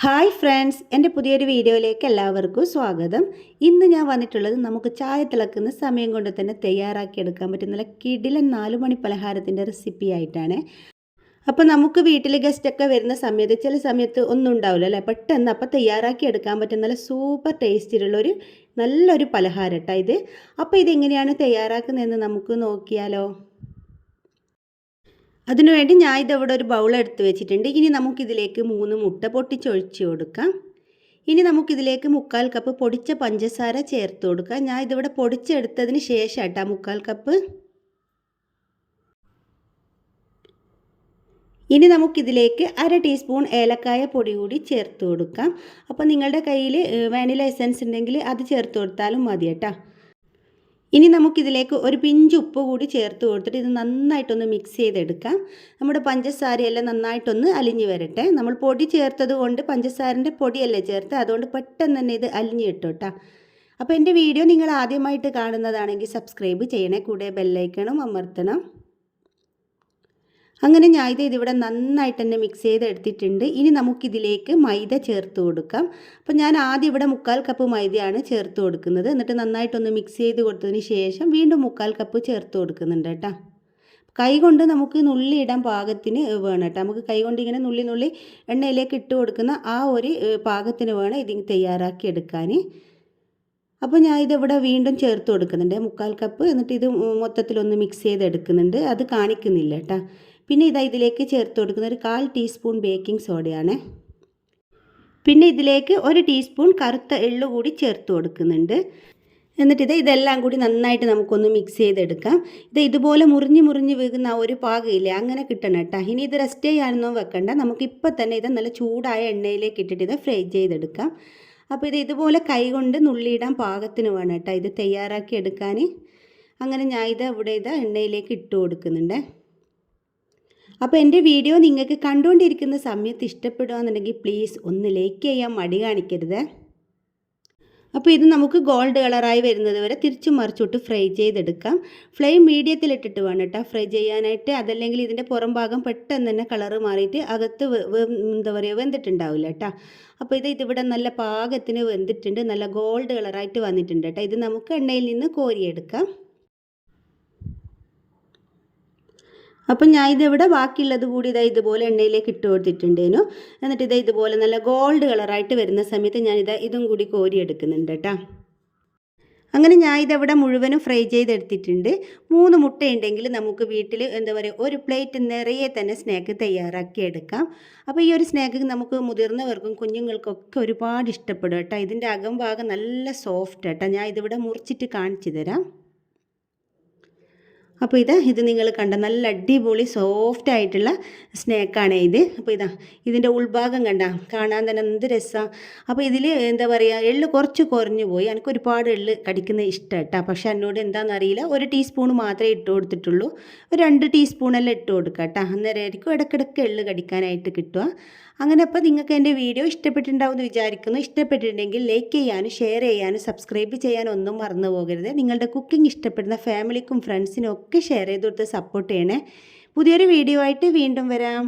Hi friends, എൻ്റെ പുതിയൊരു വീഡിയോയിലേക്ക് എല്ലാവർക്കും സ്വാഗതം. ഇന്ന് ഞാൻ വന്നിട്ടുള്ളത് നമുക്ക് ചായ തിളക്കുന്ന സമയം കൊണ്ട് തന്നെ തയ്യാറാക്കിയെടുക്കാൻ പറ്റുന്ന കിടിലൻ 4 മണി പലഹാരത്തിൻ്റെ റെസിപ്പി ആയിട്ടാണ്. അപ്പോൾ നമുക്ക് വീട്ടിൽ ഗസ്റ്റൊക്കെ വരുന്ന സമയത്ത് ചില സമയത്ത് ഒന്നും ഉണ്ടാവില്ല അല്ലേ, പെട്ടെന്ന് അപ്പോൾ തയ്യാറാക്കി എടുക്കാൻ പറ്റുന്ന നല്ല സൂപ്പർ ടേസ്റ്റിലുള്ളൊരു നല്ലൊരു പലഹാരം കേട്ടോ ഇത്. അപ്പോൾ ഇതെങ്ങനെയാണ് തയ്യാറാക്കുന്നതെന്ന് നമുക്ക് നോക്കിയാലോ. അതിനുവേണ്ടി ഞാൻ ഇതവിടെ ഒരു ബൗൾ എടുത്ത് വെച്ചിട്ടുണ്ട്. ഇനി നമുക്കിതിലേക്ക് 3 മുട്ട പൊട്ടിച്ചൊഴിച്ച് കൊടുക്കാം. ഇനി നമുക്കിതിലേക്ക് 1/4 കപ്പ് പൊടിച്ച പഞ്ചസാര ചേർത്ത് കൊടുക്കാം. ഞാൻ ഇതിവിടെ പൊടിച്ചെടുത്തതിന് ശേഷം കേട്ടോ 1/4 കപ്പ്. ഇനി നമുക്കിതിലേക്ക് 1/2 ടീസ്പൂൺ ഏലക്കായ പൊടി കൂടി ചേർത്ത് കൊടുക്കാം. അപ്പോൾ നിങ്ങളുടെ കയ്യിൽ വാനില എസൻസ് ഉണ്ടെങ്കിൽ അത് ചേർത്ത് കൊടുത്താലും മതി കേട്ടോ. ഇനി നമുക്കിതിലേക്ക് ഒരു പിഞ്ച് ഉപ്പ് കൂടി ചേർത്ത് കൊടുത്തിട്ട് ഇത് നന്നായിട്ടൊന്ന് മിക്സ് ചെയ്തെടുക്കാം. നമ്മുടെ പഞ്ചസാരയെല്ലാം നന്നായിട്ടൊന്ന് അലിഞ്ഞ് വരട്ടെ. നമ്മൾ പൊടി ചേർത്തത് കൊണ്ട് പഞ്ചസാരൻ്റെ പൊടിയല്ലേ ചേർത്ത്, അതുകൊണ്ട് പെട്ടെന്ന് തന്നെ ഇത് അലിഞ്ഞ് കിട്ടും കേട്ടോ. അപ്പോൾ എൻ്റെ വീഡിയോ നിങ്ങൾ ആദ്യമായിട്ട് കാണുന്നതാണെങ്കിൽ സബ്സ്ക്രൈബ് ചെയ്യണേ, കൂടെ ബെല്ലൈക്കണും അമർത്തണം. അങ്ങനെ ഞാൻ ഇതിവിടെ നന്നായിട്ട് തന്നെ മിക്സ് ചെയ്തെടുത്തിട്ടുണ്ട്. ഇനി നമുക്കിതിലേക്ക് മൈദ ചേർത്ത് കൊടുക്കാം. അപ്പോൾ ഞാൻ ആദ്യം ഇവിടെ 1/4 കപ്പ് മൈദയാണ് ചേർത്ത് കൊടുക്കുന്നത്. എന്നിട്ട് നന്നായിട്ടൊന്ന് മിക്സ് ചെയ്ത് കൊടുത്തതിന് ശേഷം വീണ്ടും 1/4 കപ്പ് ചേർത്ത് കൊടുക്കുന്നുണ്ട് കേട്ടോ. കൈ കൊണ്ട് നമുക്ക് നുള്ളി ഇടാൻ പാകത്തിന് വേണം കേട്ടോ. നമുക്ക് കൈ കൊണ്ട് ഇങ്ങനെ നുള്ളി എണ്ണയിലേക്ക് ഇട്ട് കൊടുക്കുന്ന ആ ഒരു പാകത്തിന് വേണം ഇത് തയ്യാറാക്കി എടുക്കാൻ. അപ്പോൾ ഞാൻ ഇതിവിടെ വീണ്ടും ചേർത്ത് കൊടുക്കുന്നുണ്ട് 1/4 കപ്പ്. എന്നിട്ട് ഇത് മൊത്തത്തിലൊന്ന് മിക്സ് ചെയ്തെടുക്കുന്നുണ്ട്, അത് കാണിക്കുന്നില്ല കേട്ടോ. പിന്നെ ഇതിലേക്ക് ചേർത്ത് കൊടുക്കുന്ന ഒരു 1/4 ടീസ്പൂൺ ബേക്കിംഗ് സോഡയാണ്. പിന്നെ ഇതിലേക്ക് 1 ടീസ്പൂൺ കറുത്ത എള്ള് കൂടി ചേർത്ത് കൊടുക്കുന്നുണ്ട്. എന്നിട്ട് ഇതെല്ലാം കൂടി നന്നായിട്ട് നമുക്കൊന്ന് മിക്സ് ചെയ്തെടുക്കാം. ഇതുപോലെ മുറിഞ്ഞ് വീകുന്ന ആ ഒരു പാകമില്ലേ, അങ്ങനെ കിട്ടണം കേട്ടോ. ഇനി ഇത് റെസ്റ്റ് ചെയ്യാനൊന്നും വെക്കണ്ട, നമുക്കിപ്പോൾ തന്നെ ഇത് നല്ല ചൂടായ എണ്ണയിലേക്ക് ഇട്ടിട്ട് ഇത് ഫ്രൈ ചെയ്തെടുക്കാം. അപ്പോൾ ഇതുപോലെ കൈ കൊണ്ട് നുള്ളിയിടാൻ പാകത്തിന് വേണം കേട്ടോ ഇത് തയ്യാറാക്കി എടുക്കാൻ. അങ്ങനെ ഞാൻ ഇവിടെ എണ്ണയിലേക്ക് ഇട്ട് കൊടുക്കുന്നുണ്ട്. അപ്പോൾ എൻ്റെ വീഡിയോ നിങ്ങൾക്ക് കണ്ടുകൊണ്ടിരിക്കുന്ന സമയത്ത് ഇഷ്ടപ്പെടുകയെന്നുണ്ടെങ്കിൽ പ്ലീസ് ഒന്ന് ലൈക്ക് ചെയ്യാൻ മടി കാണിക്കരുത്. അപ്പോൾ ഇത് നമുക്ക് ഗോൾഡ് കളറായി വരുന്നത് വരെ തിരിച്ചും മറിച്ചിട്ട് ഫ്രൈ ചെയ്തെടുക്കാം. ഫ്ലെയിം മീഡിയത്തിലിട്ടിട്ട് വേണം കേട്ടോ ഫ്രൈ ചെയ്യാനായിട്ട്, അതല്ലെങ്കിൽ ഇതിൻ്റെ പുറം ഭാഗം പെട്ടെന്ന് തന്നെ കളറ് മാറിയിട്ട് അകത്ത് വെന്തിട്ടുണ്ടാവില്ല കേട്ടോ. അപ്പോൾ ഇതിവിടെ നല്ല പാകത്തിന് വെന്തിട്ടുണ്ട്, നല്ല ഗോൾഡ് കളറായിട്ട് വന്നിട്ടുണ്ട് കേട്ടോ. ഇത് നമുക്ക് എണ്ണയിൽ നിന്ന് കോരിയെടുക്കാം. അപ്പം ഞാൻ ഇതിവിടെ ബാക്കിയുള്ളത് കൂടി ഇതുപോലെ എണ്ണയിലേക്ക് ഇട്ട് കൊടുത്തിട്ടുണ്ടേനു. എന്നിട്ട് ഇതുപോലെ നല്ല ഗോൾഡ് കളറായിട്ട് വരുന്ന സമയത്ത് ഞാൻ ഇതും കൂടി കോരിയെടുക്കുന്നുണ്ട് കേട്ടോ. അങ്ങനെ ഞാൻ ഇതിവിടെ മുഴുവനും ഫ്രൈ ചെയ്തെടുത്തിട്ടുണ്ട്. 3 മുട്ട ഉണ്ടെങ്കിൽ നമുക്ക് വീട്ടിൽ ഒരു പ്ലേറ്റ് നിറയെ തന്നെ സ്നാക്ക് തയ്യാറാക്കി എടുക്കാം. അപ്പോൾ ഈ ഒരു സ്നാക്ക് നമുക്ക് മുതിർന്നവർക്കും കുഞ്ഞുങ്ങൾക്കൊക്കെ ഒരുപാട് ഇഷ്ടപ്പെടും കേട്ടോ. ഇതിൻ്റെ അകം ഭാഗം നല്ല സോഫ്റ്റ് കേട്ടോ. ഞാൻ ഇതിവിടെ മുറിച്ചിട്ട് കാണിച്ചു തരാം. അപ്പോൾ ഇത് നിങ്ങൾ കണ്ട നല്ല അടിപൊളി സോഫ്റ്റ് ആയിട്ടുള്ള സ്നാക്കാണ് ഇത്. അപ്പോൾ ഇതിൻ്റെ ഉൾഭാഗം കാണാൻ തന്നെ എന്ത് രസമാണ്. അപ്പോൾ ഇതിൽ എള്ള് കുറച്ച് കുറഞ്ഞു പോയി. എനിക്ക് ഒരുപാട് എള്ള് കടിക്കുന്നത് ഇഷ്ടം കേട്ടോ. പക്ഷേ എന്നോട് എന്താണെന്നറിയില്ല, 1 ടീസ്പൂൺ മാത്രമേ ഇട്ട് കൊടുത്തിട്ടുള്ളൂ. ഒരു 2 ടീസ്പൂണെല്ലാം ഇട്ട് കൊടുക്കുക കേട്ടോ. അന്നേരമായിരിക്കും ഇടയ്ക്കിടയ്ക്ക് എള്ള് കടിക്കാനായിട്ട് കിട്ടുക. അങ്ങനെ അപ്പോൾ നിങ്ങൾക്ക് എൻ്റെ വീഡിയോ ഇഷ്ടപ്പെട്ടിട്ടുണ്ടാവുമെന്ന് വിചാരിക്കുന്നു. ഇഷ്ടപ്പെട്ടിട്ടുണ്ടെങ്കിൽ ലൈക്ക് ചെയ്യാനും ഷെയർ ചെയ്യാനും സബ്സ്ക്രൈബ് ചെയ്യാനും ഒന്നും മറന്നു പോകരുത്. നിങ്ങളുടെ കുക്കിംഗ് ഇഷ്ടപ്പെടുന്ന ഫാമിലിക്കും ഫ്രണ്ട്സിനും ഒക്കെ ഷെയർ ചെയ്ത് കൊടുത്ത് സപ്പോർട്ട് ചെയ്യണേ. പുതിയൊരു വീഡിയോ ആയിട്ട് വീണ്ടും വരാം.